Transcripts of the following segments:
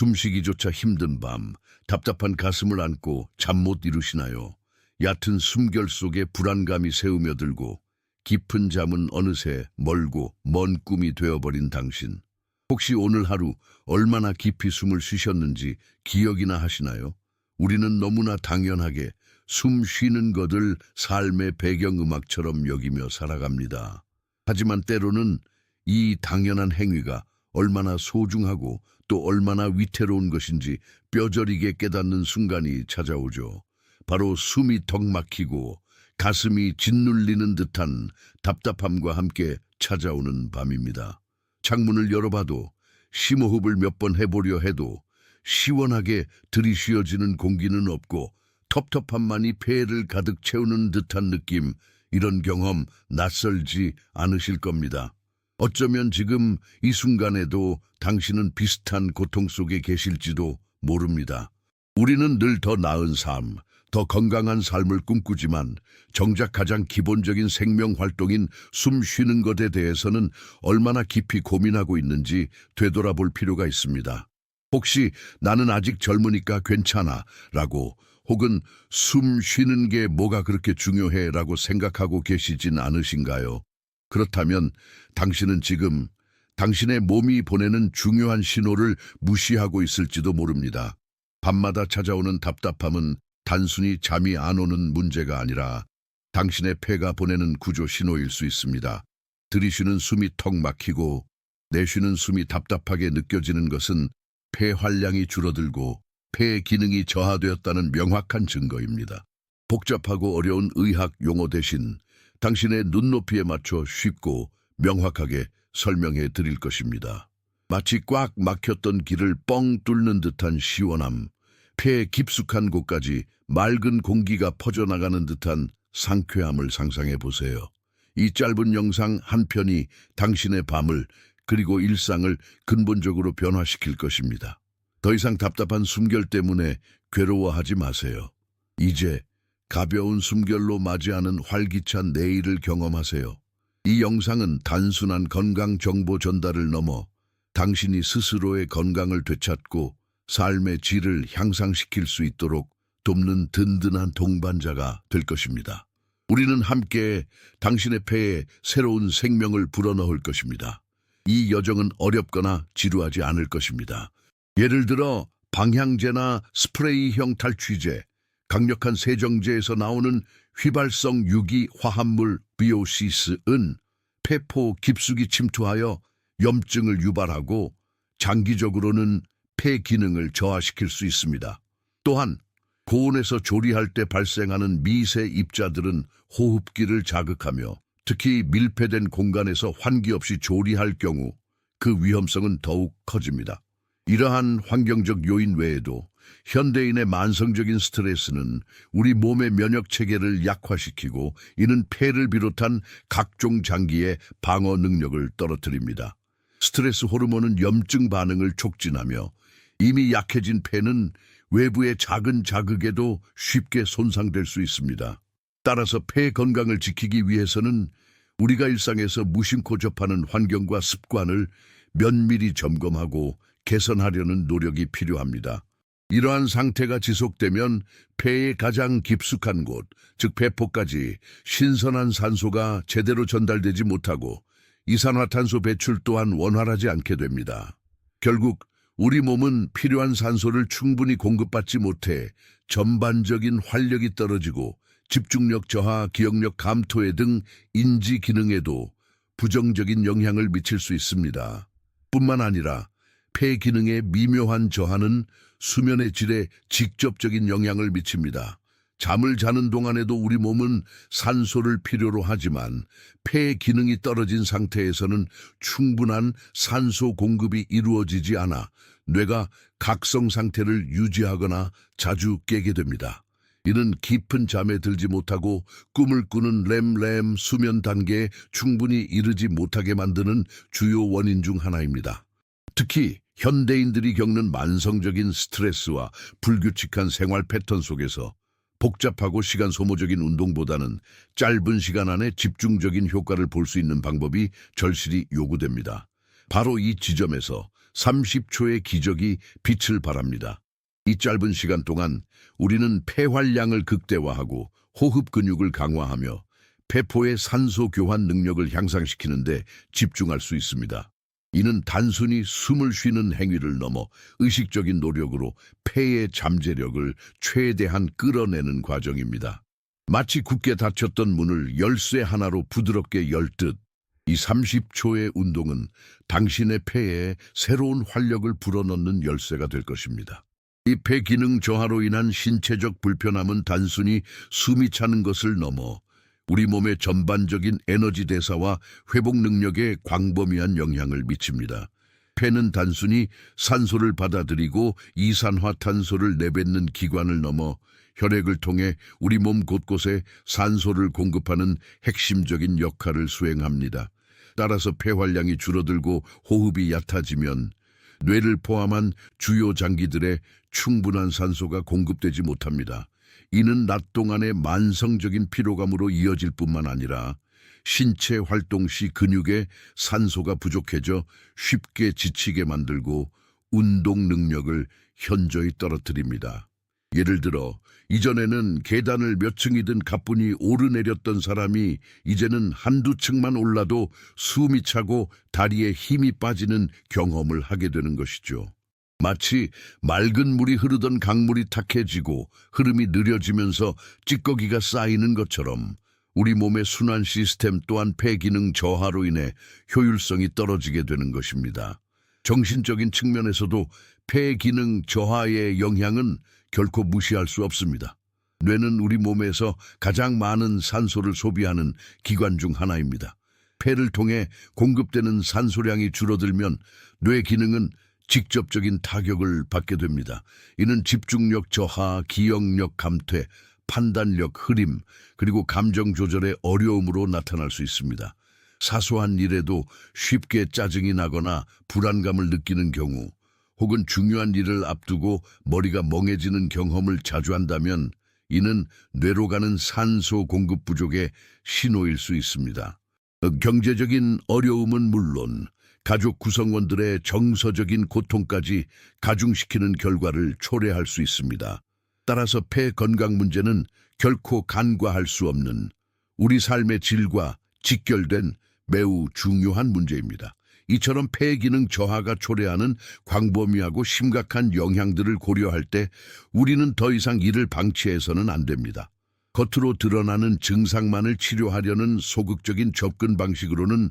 숨쉬기조차 힘든 밤, 답답한 가슴을 안고 잠 못 이루시나요? 얕은 숨결 속에 불안감이 새우며들고 깊은 잠은 어느새 멀고 먼 꿈이 되어버린 당신. 혹시 오늘 하루 얼마나 깊이 숨을 쉬셨는지 기억이나 하시나요? 우리는 너무나 당연하게 숨 쉬는 것을 삶의 배경음악처럼 여기며 살아갑니다. 하지만 때로는 이 당연한 행위가 얼마나 소중하고 또 얼마나 위태로운 것인지 뼈저리게 깨닫는 순간이 찾아오죠. 바로 숨이 턱 막히고 가슴이 짓눌리는 듯한 답답함과 함께 찾아오는 밤입니다. 창문을 열어봐도 심호흡을 몇 번 해보려 해도 시원하게 들이쉬어지는 공기는 없고 텁텁함만이 폐를 가득 채우는 듯한 느낌, 이런 경험 낯설지 않으실 겁니다. 어쩌면 지금 이 순간에도 당신은 비슷한 고통 속에 계실지도 모릅니다. 우리는 늘 더 나은 삶, 더 건강한 삶을 꿈꾸지만 정작 가장 기본적인 생명 활동인 숨 쉬는 것에 대해서는 얼마나 깊이 고민하고 있는지 되돌아볼 필요가 있습니다. 혹시 나는 아직 젊으니까 괜찮아 라고, 혹은 숨 쉬는 게 뭐가 그렇게 중요해 라고 생각하고 계시진 않으신가요? 그렇다면 당신은 지금 당신의 몸이 보내는 중요한 신호를 무시하고 있을지도 모릅니다. 밤마다 찾아오는 답답함은 단순히 잠이 안 오는 문제가 아니라 당신의 폐가 보내는 구조 신호일 수 있습니다. 들이쉬는 숨이 턱 막히고 내쉬는 숨이 답답하게 느껴지는 것은 폐 활량이 줄어들고 폐 기능이 저하되었다는 명확한 증거입니다. 복잡하고 어려운 의학 용어 대신 당신의 눈높이에 맞춰 쉽고 명확하게 설명해 드릴 것입니다. 마치 꽉 막혔던 길을 뻥 뚫는 듯한 시원함, 폐 깊숙한 곳까지 맑은 공기가 퍼져나가는 듯한 상쾌함을 상상해 보세요. 이 짧은 영상 한 편이 당신의 밤을 그리고 일상을 근본적으로 변화시킬 것입니다. 더 이상 답답한 숨결 때문에 괴로워하지 마세요. 이제 가벼운 숨결로 맞이하는 활기찬 내일을 경험하세요. 이 영상은 단순한 건강 정보 전달을 넘어 당신이 스스로의 건강을 되찾고 삶의 질을 향상시킬 수 있도록 돕는 든든한 동반자가 될 것입니다. 우리는 함께 당신의 폐에 새로운 생명을 불어넣을 것입니다. 이 여정은 어렵거나 지루하지 않을 것입니다. 예를 들어 방향제나 스프레이형 탈취제, 강력한 세정제에서 나오는 휘발성 유기 화합물 비오시스은 폐포 깊숙이 침투하여 염증을 유발하고 장기적으로는 폐 기능을 저하시킬 수 있습니다. 또한 고온에서 조리할 때 발생하는 미세 입자들은 호흡기를 자극하며 특히 밀폐된 공간에서 환기 없이 조리할 경우 그 위험성은 더욱 커집니다. 이러한 환경적 요인 외에도 현대인의 만성적인 스트레스는 우리 몸의 면역 체계를 약화시키고 이는 폐를 비롯한 각종 장기의 방어 능력을 떨어뜨립니다. 스트레스 호르몬은 염증 반응을 촉진하며 이미 약해진 폐는 외부의 작은 자극에도 쉽게 손상될 수 있습니다. 따라서 폐 건강을 지키기 위해서는 우리가 일상에서 무심코 접하는 환경과 습관을 면밀히 점검하고 개선하려는 노력이 필요합니다. 이러한 상태가 지속되면 폐의 가장 깊숙한 곳, 즉 폐포까지 신선한 산소가 제대로 전달되지 못하고 이산화탄소 배출 또한 원활하지 않게 됩니다. 결국 우리 몸은 필요한 산소를 충분히 공급받지 못해 전반적인 활력이 떨어지고 집중력 저하, 기억력 감퇴 등 인지 기능에도 부정적인 영향을 미칠 수 있습니다. 뿐만 아니라 폐 기능의 미묘한 저하는 수면의 질에 직접적인 영향을 미칩니다. 잠을 자는 동안에도 우리 몸은 산소를 필요로 하지만 폐 기능이 떨어진 상태에서는 충분한 산소 공급이 이루어지지 않아 뇌가 각성 상태를 유지하거나 자주 깨게 됩니다. 이는 깊은 잠에 들지 못하고 꿈을 꾸는 렘 수면 단계에 충분히 이르지 못하게 만드는 주요 원인 중 하나입니다. 특히 현대인들이 겪는 만성적인 스트레스와 불규칙한 생활 패턴 속에서 복잡하고 시간 소모적인 운동보다는 짧은 시간 안에 집중적인 효과를 볼 수 있는 방법이 절실히 요구됩니다. 바로 이 지점에서 30초의 기적이 빛을 발합니다. 이 짧은 시간 동안 우리는 폐활량을 극대화하고 호흡 근육을 강화하며 폐포의 산소 교환 능력을 향상시키는데 집중할 수 있습니다. 이는 단순히 숨을 쉬는 행위를 넘어 의식적인 노력으로 폐의 잠재력을 최대한 끌어내는 과정입니다. 마치 굳게 닫혔던 문을 열쇠 하나로 부드럽게 열듯 이 30초의 운동은 당신의 폐에 새로운 활력을 불어넣는 열쇠가 될 것입니다. 이 폐 기능 저하로 인한 신체적 불편함은 단순히 숨이 차는 것을 넘어 우리 몸의 전반적인 에너지 대사와 회복 능력에 광범위한 영향을 미칩니다. 폐는 단순히 산소를 받아들이고 이산화탄소를 내뱉는 기관을 넘어 혈액을 통해 우리 몸 곳곳에 산소를 공급하는 핵심적인 역할을 수행합니다. 따라서 폐활량이 줄어들고 호흡이 얕아지면 뇌를 포함한 주요 장기들에 충분한 산소가 공급되지 못합니다. 이는 낮 동안의 만성적인 피로감으로 이어질 뿐만 아니라 신체 활동 시 근육에 산소가 부족해져 쉽게 지치게 만들고 운동 능력을 현저히 떨어뜨립니다. 예를 들어 이전에는 계단을 몇 층이든 가뿐히 오르내렸던 사람이 이제는 한두 층만 올라도 숨이 차고 다리에 힘이 빠지는 경험을 하게 되는 것이죠. 마치 맑은 물이 흐르던 강물이 탁해지고 흐름이 느려지면서 찌꺼기가 쌓이는 것처럼 우리 몸의 순환 시스템 또한 폐 기능 저하로 인해 효율성이 떨어지게 되는 것입니다. 정신적인 측면에서도 폐 기능 저하의 영향은 결코 무시할 수 없습니다. 뇌는 우리 몸에서 가장 많은 산소를 소비하는 기관 중 하나입니다. 폐를 통해 공급되는 산소량이 줄어들면 뇌 기능은 직접적인 타격을 받게 됩니다. 이는 집중력 저하, 기억력 감퇴, 판단력 흐림, 그리고 감정 조절의 어려움으로 나타날 수 있습니다. 사소한 일에도 쉽게 짜증이 나거나 불안감을 느끼는 경우, 혹은 중요한 일을 앞두고 머리가 멍해지는 경험을 자주 한다면 이는 뇌로 가는 산소 공급 부족의 신호일 수 있습니다. 경제적인 어려움은 물론 가족 구성원들의 정서적인 고통까지 가중시키는 결과를 초래할 수 있습니다. 따라서 폐 건강 문제는 결코 간과할 수 없는 우리 삶의 질과 직결된 매우 중요한 문제입니다. 이처럼 폐 기능 저하가 초래하는 광범위하고 심각한 영향들을 고려할 때 우리는 더 이상 이를 방치해서는 안 됩니다. 겉으로 드러나는 증상만을 치료하려는 소극적인 접근 방식으로는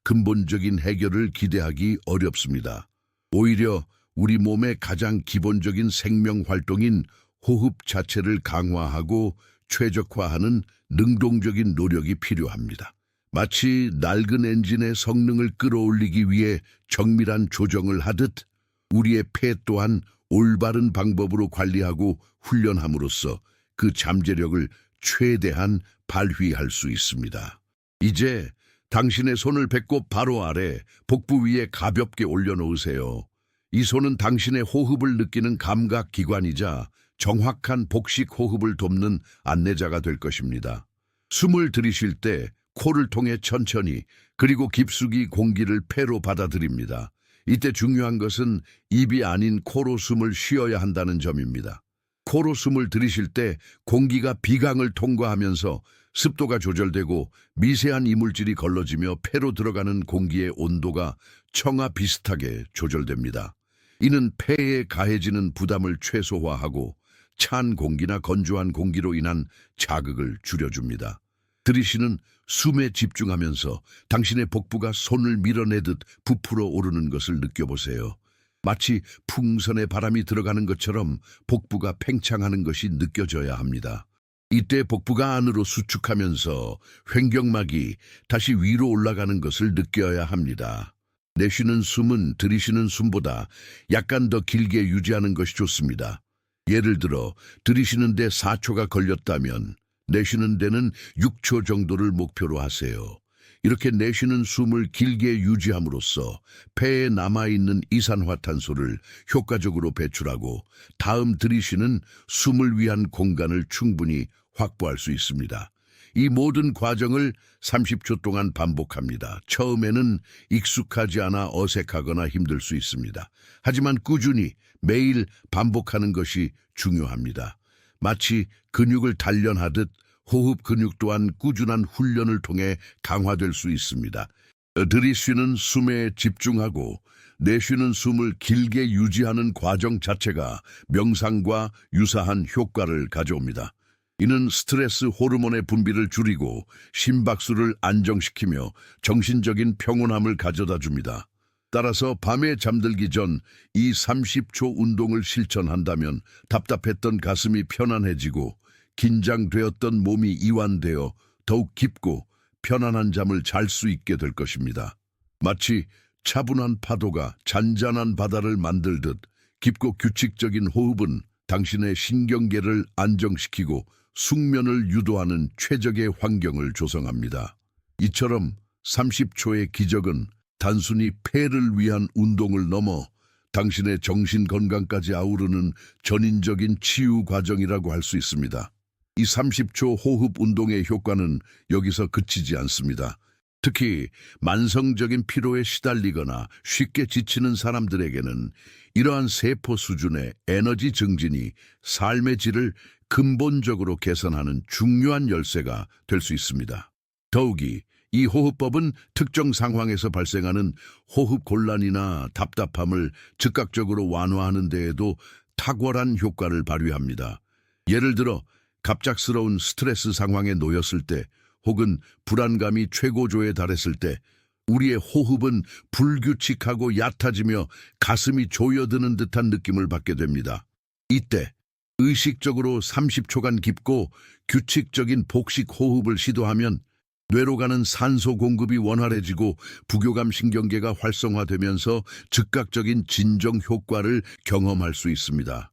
근본적인 해결을 기대하기 어렵습니다. 오히려 우리 몸의 가장 기본적인 생명 활동인 호흡 자체를 강화하고 최적화하는 능동적인 노력이 필요합니다. 마치 낡은 엔진의 성능을 끌어올리기 위해 정밀한 조정을 하듯 우리의 폐 또한 올바른 방법으로 관리하고 훈련함으로써 그 잠재력을 최대한 발휘할 수 있습니다. 이제 당신의 손을 배꼽 바로 아래 복부 위에 가볍게 올려놓으세요. 이 손은 당신의 호흡을 느끼는 감각 기관이자 정확한 복식 호흡을 돕는 안내자가 될 것입니다. 숨을 들이쉴 때 코를 통해 천천히 그리고 깊숙이 공기를 폐로 받아들입니다. 이때 중요한 것은 입이 아닌 코로 숨을 쉬어야 한다는 점입니다. 코로 숨을 들이쉴 때 공기가 비강을 통과하면서 습도가 조절되고 미세한 이물질이 걸러지며 폐로 들어가는 공기의 온도가 청아 비슷하게 조절됩니다. 이는 폐에 가해지는 부담을 최소화하고 찬 공기나 건조한 공기로 인한 자극을 줄여줍니다. 들이쉬는 숨에 집중하면서 당신의 복부가 손을 밀어내듯 부풀어 오르는 것을 느껴보세요. 마치 풍선에 바람이 들어가는 것처럼 복부가 팽창하는 것이 느껴져야 합니다. 이때 복부가 안으로 수축하면서 횡격막이 다시 위로 올라가는 것을 느껴야 합니다. 내쉬는 숨은 들이쉬는 숨보다 약간 더 길게 유지하는 것이 좋습니다. 예를 들어 들이쉬는 데 4초가 걸렸다면 내쉬는 데는 6초 정도를 목표로 하세요. 이렇게 내쉬는 숨을 길게 유지함으로써 폐에 남아있는 이산화탄소를 효과적으로 배출하고 다음 들이쉬는 숨을 위한 공간을 충분히 확보할 수 있습니다. 이 모든 과정을 30초 동안 반복합니다. 처음에는 익숙하지 않아 어색하거나 힘들 수 있습니다. 하지만 꾸준히 매일 반복하는 것이 중요합니다. 마치 근육을 단련하듯 호흡 근육 또한 꾸준한 훈련을 통해 강화될 수 있습니다. 들이쉬는 숨에 집중하고 내쉬는 숨을 길게 유지하는 과정 자체가 명상과 유사한 효과를 가져옵니다. 이는 스트레스 호르몬의 분비를 줄이고 심박수를 안정시키며 정신적인 평온함을 가져다 줍니다. 따라서 밤에 잠들기 전 이 30초 운동을 실천한다면 답답했던 가슴이 편안해지고 긴장되었던 몸이 이완되어 더욱 깊고 편안한 잠을 잘 수 있게 될 것입니다. 마치 차분한 파도가 잔잔한 바다를 만들듯 깊고 규칙적인 호흡은 당신의 신경계를 안정시키고 숙면을 유도하는 최적의 환경을 조성합니다. 이처럼 30초의 기적은 단순히 폐를 위한 운동을 넘어 당신의 정신 건강까지 아우르는 전인적인 치유 과정이라고 할 수 있습니다. 이 30초 호흡 운동의 효과는 여기서 그치지 않습니다. 특히 만성적인 피로에 시달리거나 쉽게 지치는 사람들에게는 이러한 세포 수준의 에너지 증진이 삶의 질을 근본적으로 개선하는 중요한 열쇠가 될 수 있습니다. 더욱이 이 호흡법은 특정 상황에서 발생하는 호흡 곤란이나 답답함을 즉각적으로 완화하는 데에도 탁월한 효과를 발휘합니다. 예를 들어 갑작스러운 스트레스 상황에 놓였을 때 혹은 불안감이 최고조에 달했을 때 우리의 호흡은 불규칙하고 얕아지며 가슴이 조여드는 듯한 느낌을 받게 됩니다. 이때 의식적으로 30초간 깊고 규칙적인 복식 호흡을 시도하면 뇌로 가는 산소 공급이 원활해지고 부교감 신경계가 활성화되면서 즉각적인 진정 효과를 경험할 수 있습니다.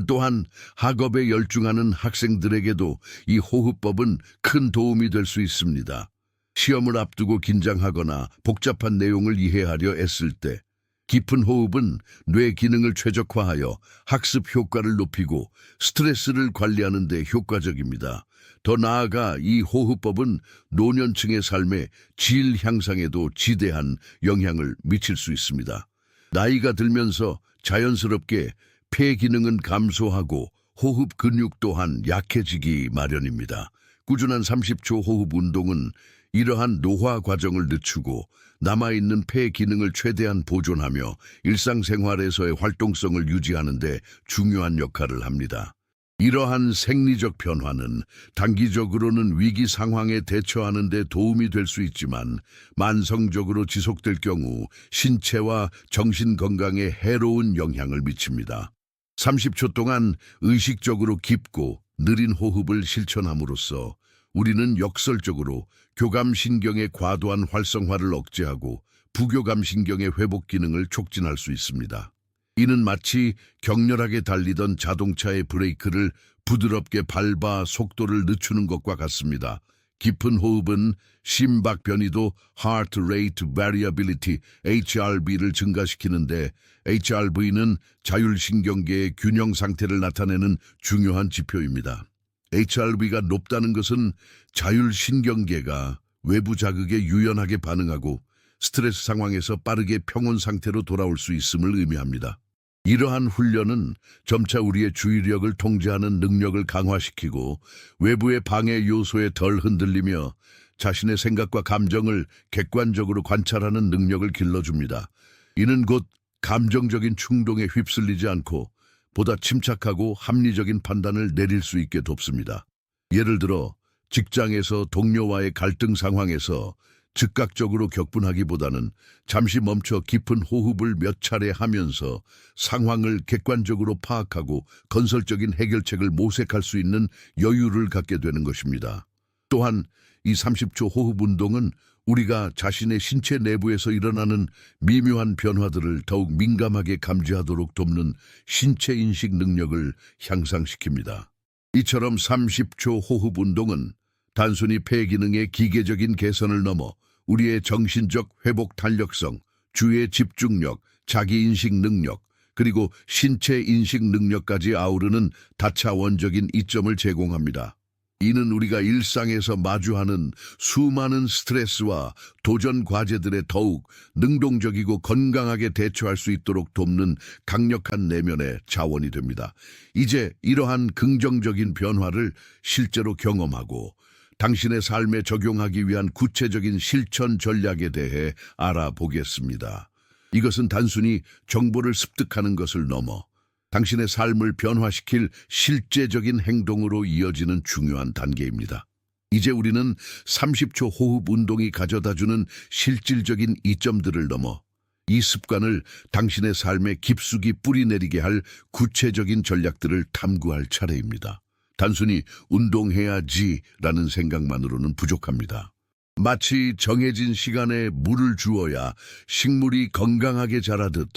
또한 학업에 열중하는 학생들에게도 이 호흡법은 큰 도움이 될 수 있습니다. 시험을 앞두고 긴장하거나 복잡한 내용을 이해하려 애쓸 때 깊은 호흡은 뇌 기능을 최적화하여 학습 효과를 높이고 스트레스를 관리하는 데 효과적입니다. 더 나아가 이 호흡법은 노년층의 삶의 질 향상에도 지대한 영향을 미칠 수 있습니다. 나이가 들면서 자연스럽게 폐 기능은 감소하고 호흡 근육 또한 약해지기 마련입니다. 꾸준한 30초 호흡 운동은 이러한 노화 과정을 늦추고 남아있는 폐 기능을 최대한 보존하며 일상생활에서의 활동성을 유지하는 데 중요한 역할을 합니다. 이러한 생리적 변화는 단기적으로는 위기 상황에 대처하는 데 도움이 될 수 있지만 만성적으로 지속될 경우 신체와 정신 건강에 해로운 영향을 미칩니다. 30초 동안 의식적으로 깊고 느린 호흡을 실천함으로써 우리는 역설적으로 교감신경의 과도한 활성화를 억제하고 부교감신경의 회복 기능을 촉진할 수 있습니다. 이는 마치 격렬하게 달리던 자동차의 브레이크를 부드럽게 밟아 속도를 늦추는 것과 같습니다. 깊은 호흡은 심박 변이도 Heart Rate Variability HRV를 증가시키는데 HRV는 자율신경계의 균형 상태를 나타내는 중요한 지표입니다. HRV가 높다는 것은 자율신경계가 외부 자극에 유연하게 반응하고 스트레스 상황에서 빠르게 평온 상태로 돌아올 수 있음을 의미합니다. 이러한 훈련은 점차 우리의 주의력을 통제하는 능력을 강화시키고 외부의 방해 요소에 덜 흔들리며 자신의 생각과 감정을 객관적으로 관찰하는 능력을 길러줍니다. 이는 곧 감정적인 충동에 휩쓸리지 않고 보다 침착하고 합리적인 판단을 내릴 수 있게 돕습니다. 예를 들어 직장에서 동료와의 갈등 상황에서 즉각적으로 격분하기보다는 잠시 멈춰 깊은 호흡을 몇 차례 하면서 상황을 객관적으로 파악하고 건설적인 해결책을 모색할 수 있는 여유를 갖게 되는 것입니다. 또한 이 30초 호흡 운동은 우리가 자신의 신체 내부에서 일어나는 미묘한 변화들을 더욱 민감하게 감지하도록 돕는 신체 인식 능력을 향상시킵니다. 이처럼 30초 호흡 운동은 단순히 폐 기능의 기계적인 개선을 넘어 우리의 정신적 회복 탄력성, 주의 집중력, 자기인식 능력, 그리고 신체 인식 능력까지 아우르는 다차원적인 이점을 제공합니다. 이는 우리가 일상에서 마주하는 수많은 스트레스와 도전 과제들에 더욱 능동적이고 건강하게 대처할 수 있도록 돕는 강력한 내면의 자원이 됩니다. 이제 이러한 긍정적인 변화를 실제로 경험하고 당신의 삶에 적용하기 위한 구체적인 실천 전략에 대해 알아보겠습니다. 이것은 단순히 정보를 습득하는 것을 넘어 당신의 삶을 변화시킬 실제적인 행동으로 이어지는 중요한 단계입니다. 이제 우리는 30초 호흡 운동이 가져다주는 실질적인 이점들을 넘어 이 습관을 당신의 삶에 깊숙이 뿌리내리게 할 구체적인 전략들을 탐구할 차례입니다. 단순히 운동해야지라는 생각만으로는 부족합니다. 마치 정해진 시간에 물을 주어야 식물이 건강하게 자라듯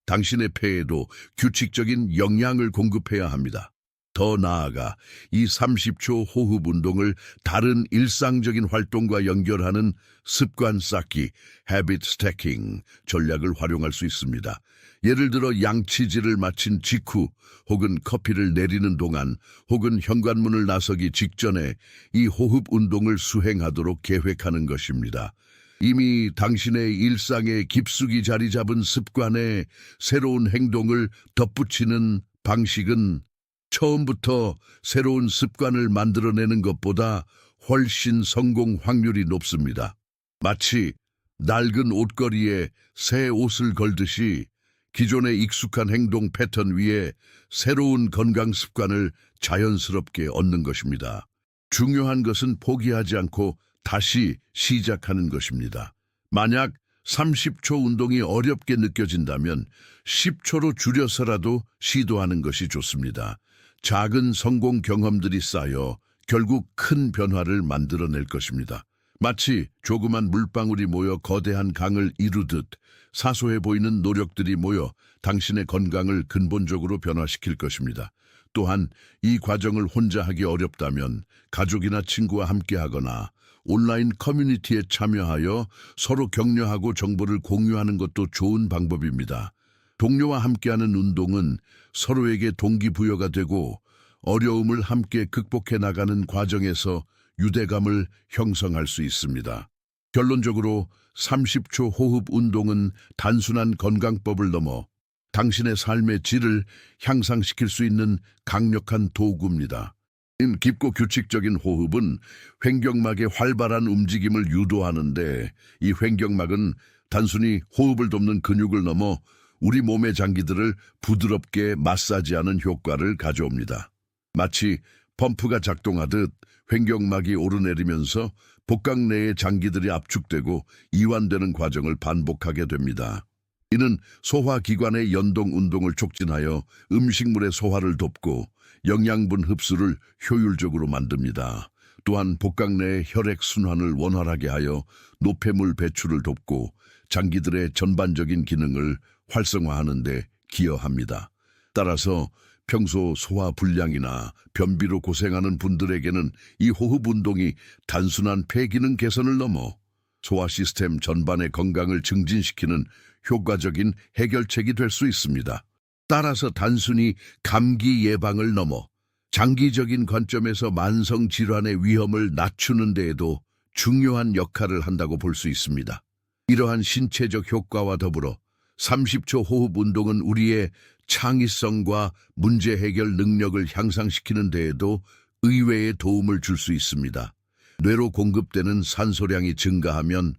당신의 폐에도 규칙적인 영양을 공급해야 합니다. 더 나아가 이 30초 호흡 운동을 다른 일상적인 활동과 연결하는 습관 쌓기, habit stacking 전략을 활용할 수 있습니다. 예를 들어 양치질을 마친 직후 혹은 커피를 내리는 동안 혹은 현관문을 나서기 직전에 이 호흡 운동을 수행하도록 계획하는 것입니다. 이미 당신의 일상에 깊숙이 자리 잡은 습관에 새로운 행동을 덧붙이는 방식은 처음부터 새로운 습관을 만들어내는 것보다 훨씬 성공 확률이 높습니다. 마치 낡은 옷걸이에 새 옷을 걸듯이 기존의 익숙한 행동 패턴 위에 새로운 건강 습관을 자연스럽게 얻는 것입니다. 중요한 것은 포기하지 않고 다시 시작하는 것입니다. 만약 30초 운동이 어렵게 느껴진다면 10초로 줄여서라도 시도하는 것이 좋습니다. 작은 성공 경험들이 쌓여 결국 큰 변화를 만들어낼 것입니다. 마치 조그만 물방울이 모여 거대한 강을 이루듯 사소해 보이는 노력들이 모여 당신의 건강을 근본적으로 변화시킬 것입니다. 또한 이 과정을 혼자 하기 어렵다면 가족이나 친구와 함께 하거나 온라인 커뮤니티에 참여하여 서로 격려하고 정보를 공유하는 것도 좋은 방법입니다. 동료와 함께하는 운동은 서로에게 동기부여가 되고 어려움을 함께 극복해 나가는 과정에서 유대감을 형성할 수 있습니다. 결론적으로 30초 호흡 운동은 단순한 건강법을 넘어 당신의 삶의 질을 향상시킬 수 있는 강력한 도구입니다. 깊고 규칙적인 호흡은 횡격막의 활발한 움직임을 유도하는데 이 횡격막은 단순히 호흡을 돕는 근육을 넘어 우리 몸의 장기들을 부드럽게 마사지하는 효과를 가져옵니다. 마치 펌프가 작동하듯 횡격막이 오르내리면서 복강 내의 장기들이 압축되고 이완되는 과정을 반복하게 됩니다. 이는 소화기관의 연동 운동을 촉진하여 음식물의 소화를 돕고 영양분 흡수를 효율적으로 만듭니다. 또한 복강 내의 혈액순환을 원활하게 하여 노폐물 배출을 돕고 장기들의 전반적인 기능을 활성화하는 데 기여합니다. 따라서 평소 소화 불량이나 변비로 고생하는 분들에게는 이 호흡 운동이 단순한 폐기능 개선을 넘어 소화 시스템 전반의 건강을 증진시키는 효과적인 해결책이 될 수 있습니다. 따라서 단순히 감기 예방을 넘어 장기적인 관점에서 만성 질환의 위험을 낮추는 데에도 중요한 역할을 한다고 볼 수 있습니다. 이러한 신체적 효과와 더불어 30초 호흡 운동은 우리의 창의성과 문제 해결 능력을 향상시키는 데에도 의외의 도움을 줄 수 있습니다. 뇌로 공급되는 산소량이 증가하면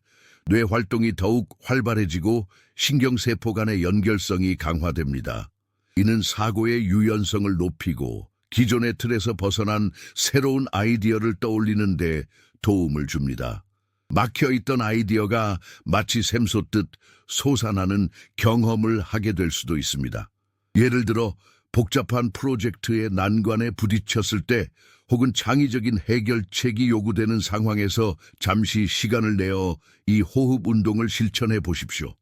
뇌 활동이 더욱 활발해지고 신경세포 간의 연결성이 강화됩니다. 이는 사고의 유연성을 높이고 기존의 틀에서 벗어난 새로운 아이디어를 떠올리는 데 도움을 줍니다. 막혀있던 아이디어가 마치 샘솟듯 솟아나는 경험을 하게 될 수도 있습니다. 예를 들어 복잡한 프로젝트의 난관에 부딪혔을 때 혹은 창의적인 해결책이 요구되는 상황에서 잠시 시간을 내어 이 호흡 운동을 실천해 보십시오.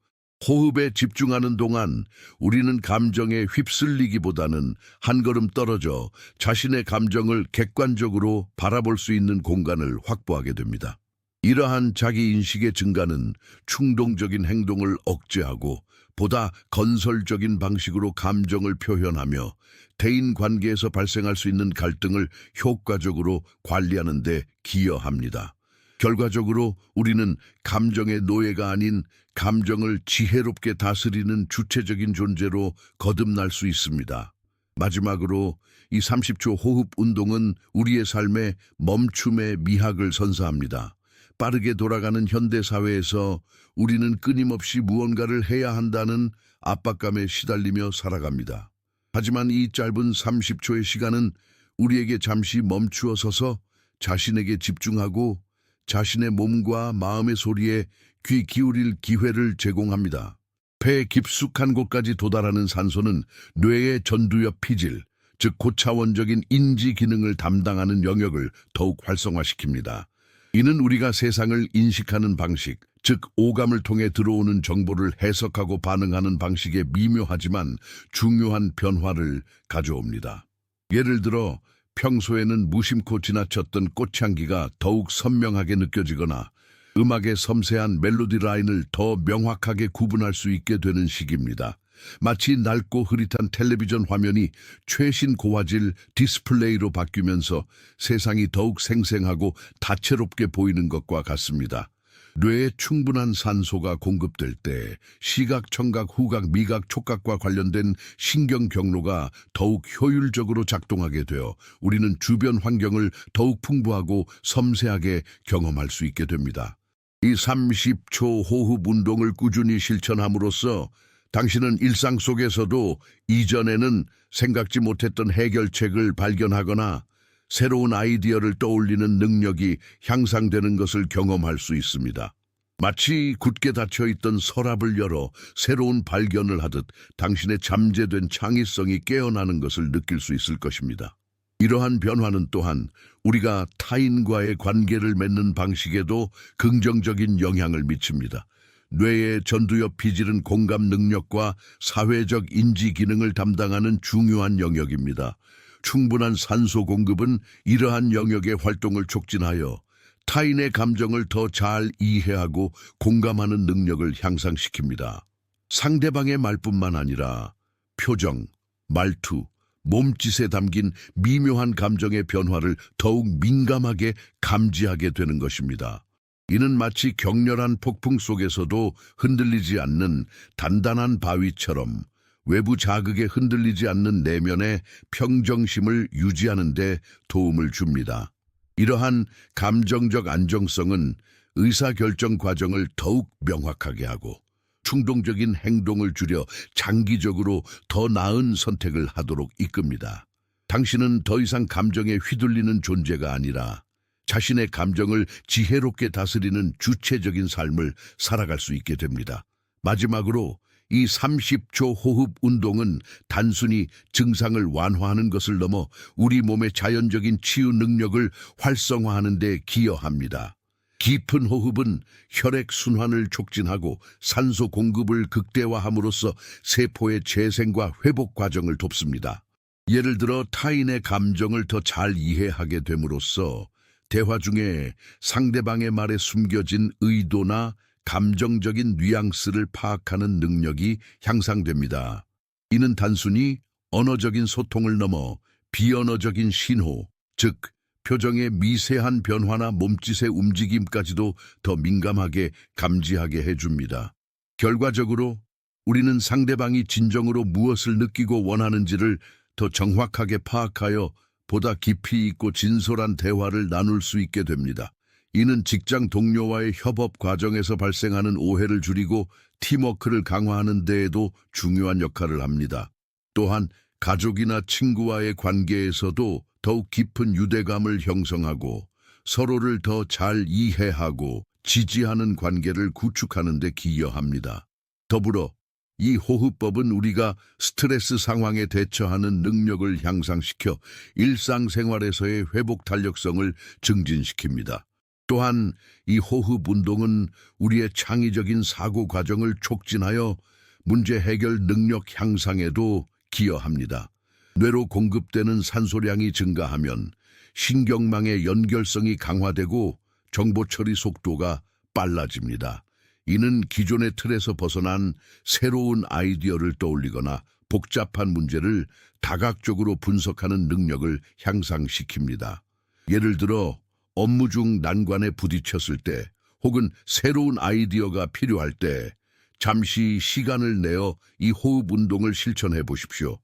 호흡에 집중하는 동안 우리는 감정에 휩쓸리기보다는 한 걸음 떨어져 자신의 감정을 객관적으로 바라볼 수 있는 공간을 확보하게 됩니다. 이러한 자기인식의 증가는 충동적인 행동을 억제하고 보다 건설적인 방식으로 감정을 표현하며 대인 관계에서 발생할 수 있는 갈등을 효과적으로 관리하는 데 기여합니다. 결과적으로 우리는 감정의 노예가 아닌 감정을 지혜롭게 다스리는 주체적인 존재로 거듭날 수 있습니다. 마지막으로 이 30초 호흡 운동은 우리의 삶에 멈춤의 미학을 선사합니다. 빠르게 돌아가는 현대 사회에서 우리는 끊임없이 무언가를 해야 한다는 압박감에 시달리며 살아갑니다. 하지만 이 짧은 30초의 시간은 우리에게 잠시 멈추어 서서 자신에게 집중하고 자신의 몸과 마음의 소리에 귀 기울일 기회를 제공합니다. 폐 깊숙한 곳까지 도달하는 산소는 뇌의 전두엽 피질, 즉 고차원적인 인지 기능을 담당하는 영역을 더욱 활성화시킵니다. 이는 우리가 세상을 인식하는 방식, 즉 오감을 통해 들어오는 정보를 해석하고 반응하는 방식에 미묘하지만 중요한 변화를 가져옵니다. 예를 들어 평소에는 무심코 지나쳤던 꽃향기가 더욱 선명하게 느껴지거나 음악의 섬세한 멜로디 라인을 더 명확하게 구분할 수 있게 되는 시기입니다. 마치 낡고 흐릿한 텔레비전 화면이 최신 고화질 디스플레이로 바뀌면서 세상이 더욱 생생하고 다채롭게 보이는 것과 같습니다. 뇌에 충분한 산소가 공급될 때 시각, 청각, 후각, 미각, 촉각과 관련된 신경 경로가 더욱 효율적으로 작동하게 되어 우리는 주변 환경을 더욱 풍부하고 섬세하게 경험할 수 있게 됩니다. 이 30초 호흡 운동을 꾸준히 실천함으로써 당신은 일상 속에서도 이전에는 생각지 못했던 해결책을 발견하거나 새로운 아이디어를 떠올리는 능력이 향상되는 것을 경험할 수 있습니다. 마치 굳게 닫혀있던 서랍을 열어 새로운 발견을 하듯 당신의 잠재된 창의성이 깨어나는 것을 느낄 수 있을 것입니다. 이러한 변화는 또한 우리가 타인과의 관계를 맺는 방식에도 긍정적인 영향을 미칩니다. 뇌의 전두엽 피질은 공감 능력과 사회적 인지 기능을 담당하는 중요한 영역입니다. 충분한 산소 공급은 이러한 영역의 활동을 촉진하여 타인의 감정을 더 잘 이해하고 공감하는 능력을 향상시킵니다. 상대방의 말뿐만 아니라 표정, 말투, 몸짓에 담긴 미묘한 감정의 변화를 더욱 민감하게 감지하게 되는 것입니다. 이는 마치 격렬한 폭풍 속에서도 흔들리지 않는 단단한 바위처럼 외부 자극에 흔들리지 않는 내면의 평정심을 유지하는 데 도움을 줍니다. 이러한 감정적 안정성은 의사결정 과정을 더욱 명확하게 하고 충동적인 행동을 줄여 장기적으로 더 나은 선택을 하도록 이끕니다. 당신은 더 이상 감정에 휘둘리는 존재가 아니라 자신의 감정을 지혜롭게 다스리는 주체적인 삶을 살아갈 수 있게 됩니다. 마지막으로 이 30초 호흡 운동은 단순히 증상을 완화하는 것을 넘어 우리 몸의 자연적인 치유 능력을 활성화하는 데 기여합니다. 깊은 호흡은 혈액 순환을 촉진하고 산소 공급을 극대화함으로써 세포의 재생과 회복 과정을 돕습니다. 예를 들어 타인의 감정을 더 잘 이해하게 됨으로써 대화 중에 상대방의 말에 숨겨진 의도나 감정적인 뉘앙스를 파악하는 능력이 향상됩니다. 이는 단순히 언어적인 소통을 넘어 비언어적인 신호, 즉 표정의 미세한 변화나 몸짓의 움직임까지도 더 민감하게 감지하게 해줍니다. 결과적으로 우리는 상대방이 진정으로 무엇을 느끼고 원하는지를 더 정확하게 파악하여 보다 깊이 있고 진솔한 대화를 나눌 수 있게 됩니다. 이는 직장 동료와의 협업 과정에서 발생하는 오해를 줄이고 팀워크를 강화하는 데에도 중요한 역할을 합니다. 또한 가족이나 친구와의 관계에서도 더욱 깊은 유대감을 형성하고 서로를 더 잘 이해하고 지지하는 관계를 구축하는 데 기여합니다. 더불어 이 호흡법은 우리가 스트레스 상황에 대처하는 능력을 향상시켜 일상생활에서의 회복 탄력성을 증진시킵니다. 또한 이 호흡 운동은 우리의 창의적인 사고 과정을 촉진하여 문제 해결 능력 향상에도 기여합니다. 뇌로 공급되는 산소량이 증가하면 신경망의 연결성이 강화되고 정보 처리 속도가 빨라집니다. 이는 기존의 틀에서 벗어난 새로운 아이디어를 떠올리거나 복잡한 문제를 다각적으로 분석하는 능력을 향상시킵니다. 예를 들어 업무 중 난관에 부딪혔을 때 혹은 새로운 아이디어가 필요할 때 잠시 시간을 내어 이 호흡 운동을 실천해 보십시오.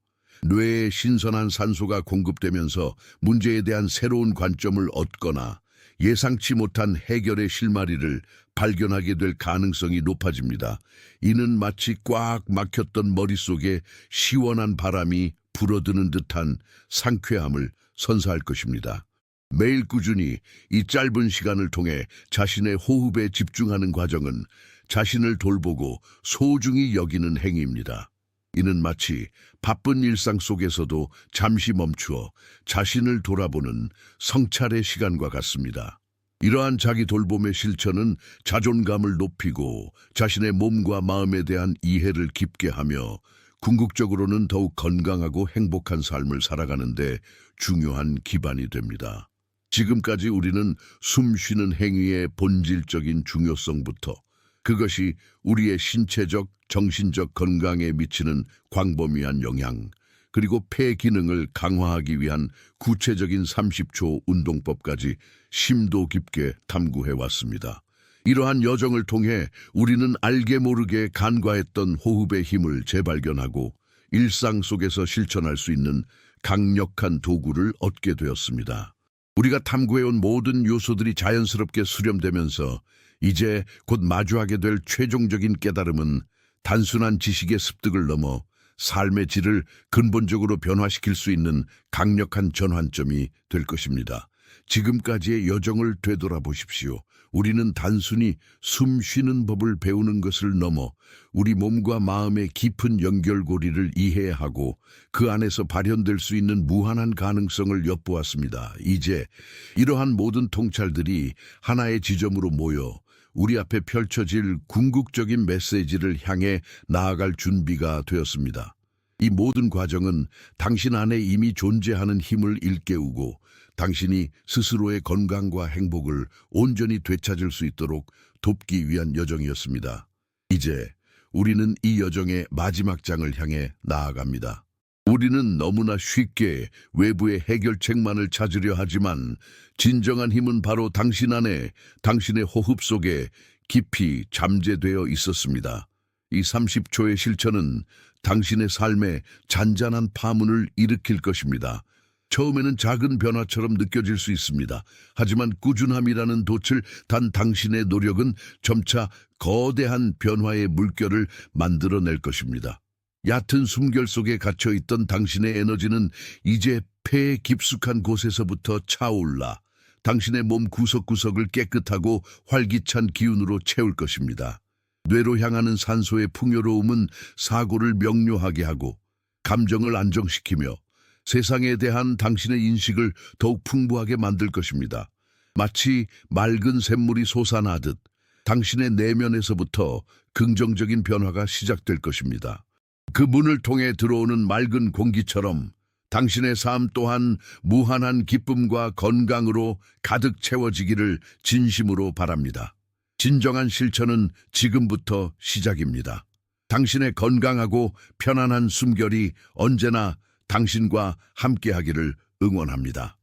뇌에 신선한 산소가 공급되면서 문제에 대한 새로운 관점을 얻거나 예상치 못한 해결의 실마리를 발견하게 될 가능성이 높아집니다. 이는 마치 꽉 막혔던 머릿속에 시원한 바람이 불어드는 듯한 상쾌함을 선사할 것입니다. 매일 꾸준히 이 짧은 시간을 통해 자신의 호흡에 집중하는 과정은 자신을 돌보고 소중히 여기는 행위입니다. 이는 마치 바쁜 일상 속에서도 잠시 멈추어 자신을 돌아보는 성찰의 시간과 같습니다. 이러한 자기 돌봄의 실천은 자존감을 높이고 자신의 몸과 마음에 대한 이해를 깊게 하며 궁극적으로는 더욱 건강하고 행복한 삶을 살아가는 데 중요한 기반이 됩니다. 지금까지 우리는 숨 쉬는 행위의 본질적인 중요성부터 그것이 우리의 신체적, 정신적 건강에 미치는 광범위한 영향, 그리고 폐 기능을 강화하기 위한 구체적인 30초 운동법까지 심도 깊게 탐구해 왔습니다. 이러한 여정을 통해 우리는 알게 모르게 간과했던 호흡의 힘을 재발견하고 일상 속에서 실천할 수 있는 강력한 도구를 얻게 되었습니다. 우리가 탐구해온 모든 요소들이 자연스럽게 수렴되면서 이제 곧 마주하게 될 최종적인 깨달음은 단순한 지식의 습득을 넘어 삶의 질을 근본적으로 변화시킬 수 있는 강력한 전환점이 될 것입니다. 지금까지의 여정을 되돌아보십시오. 우리는 단순히 숨 쉬는 법을 배우는 것을 넘어 우리 몸과 마음의 깊은 연결고리를 이해하고 그 안에서 발현될 수 있는 무한한 가능성을 엿보았습니다. 이제 이러한 모든 통찰들이 하나의 지점으로 모여 우리 앞에 펼쳐질 궁극적인 메시지를 향해 나아갈 준비가 되었습니다. 이 모든 과정은 당신 안에 이미 존재하는 힘을 일깨우고 당신이 스스로의 건강과 행복을 온전히 되찾을 수 있도록 돕기 위한 여정이었습니다. 이제 우리는 이 여정의 마지막 장을 향해 나아갑니다. 우리는 너무나 쉽게 외부의 해결책만을 찾으려 하지만 진정한 힘은 바로 당신 안에, 당신의 호흡 속에 깊이 잠재되어 있었습니다. 이 30초의 실천은 당신의 삶에 잔잔한 파문을 일으킬 것입니다. 처음에는 작은 변화처럼 느껴질 수 있습니다. 하지만 꾸준함이라는 돛을 단 당신의 노력은 점차 거대한 변화의 물결을 만들어낼 것입니다. 얕은 숨결 속에 갇혀있던 당신의 에너지는 이제 폐의 깊숙한 곳에서부터 차올라 당신의 몸 구석구석을 깨끗하고 활기찬 기운으로 채울 것입니다. 뇌로 향하는 산소의 풍요로움은 사고를 명료하게 하고 감정을 안정시키며 세상에 대한 당신의 인식을 더욱 풍부하게 만들 것입니다. 마치 맑은 샘물이 솟아나듯 당신의 내면에서부터 긍정적인 변화가 시작될 것입니다. 그 문을 통해 들어오는 맑은 공기처럼 당신의 삶 또한 무한한 기쁨과 건강으로 가득 채워지기를 진심으로 바랍니다. 진정한 실천은 지금부터 시작입니다. 당신의 건강하고 편안한 숨결이 언제나 당신과 함께하기를 응원합니다.